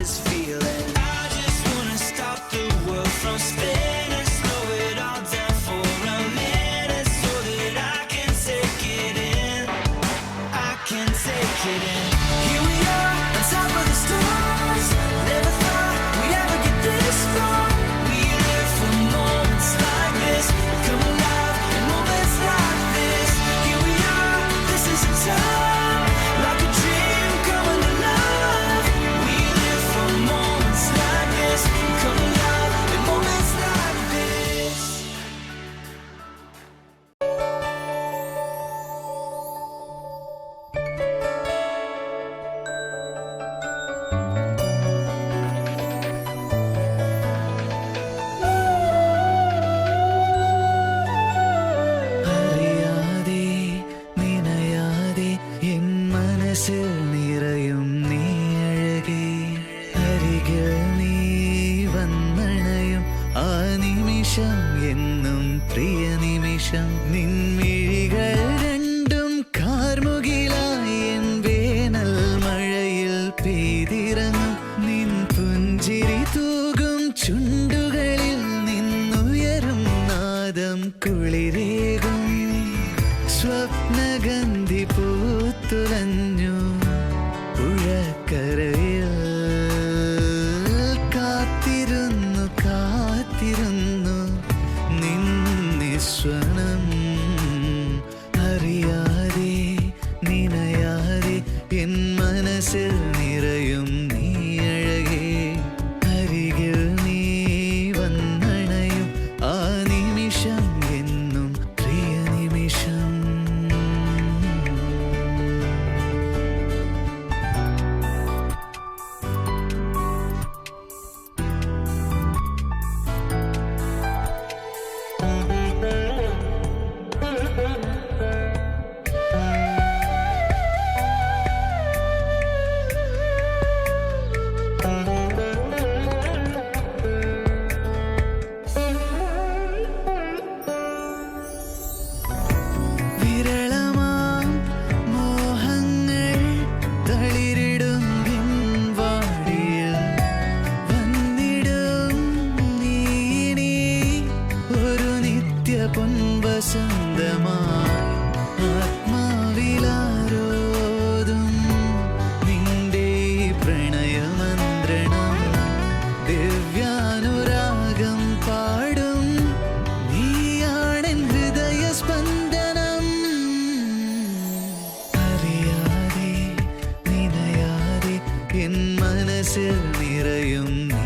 this feeling. I just wanna stop the world from spinning, slow it all down for a minute, so that I can take it in. I can take it in. Here we are, on top of the stars. Never thought we'd ever get this far. We live for moments like this, come alive in moments like this. Here we are, this is a time, like a dream coming alive. We live for moments like this, come alive in moments like this. അറിയാതെ നിനയാതെ N മനസ്സിൽ നിറയും നീ അഴകേ, അരികിൽ നീ വന്നണയും ആ നിമിഷം എന്നും പ്രിയ നിമിഷം. നിൻമിഴികൾ രണ്ടും കാർമുകിലായി എൻ വേനൽ മഴയിൽ പെയ്തിറങ്ങും. നിൻ പുഞ്ചിരി തൂകും ചുണ്ടുകളിൽ നിന്നുയരും നാദം കുളിരേകും. സ്വപ്നഗന്ധി പൂത്തുലഞ്ഞു പുഴക്കരയിൽ, കാത്തിരുന്നു കാത്തിരുന്നു നിൻ നിസ്വനം. അറിയാതെ നിനയാതെ എൻ മനസ്സിൽ നിറയും നീ അഴകേ, അരികിൽ നീ വന്നണയും ആ നിമിഷം എന്നും പ്രിയ നിമിഷം. വിരളമാം മോഹങ്ങൾ തളിരിടും പിൻവാടിയിൽ വന്നിടും നീ ഒരു നിത്യ പൊൻവസന്തമായി. ആത്മാവിലാരോതും നിന്റെ പ്രണയമന്ത്രണം, ദിവ്യാനുരാഗം പാടും നീയാണെൻ ഹൃദയസ്പന്ദനം. അറിയാതെ നിനയാതെ എൻ മനസ്സിൽ നിറയും നീ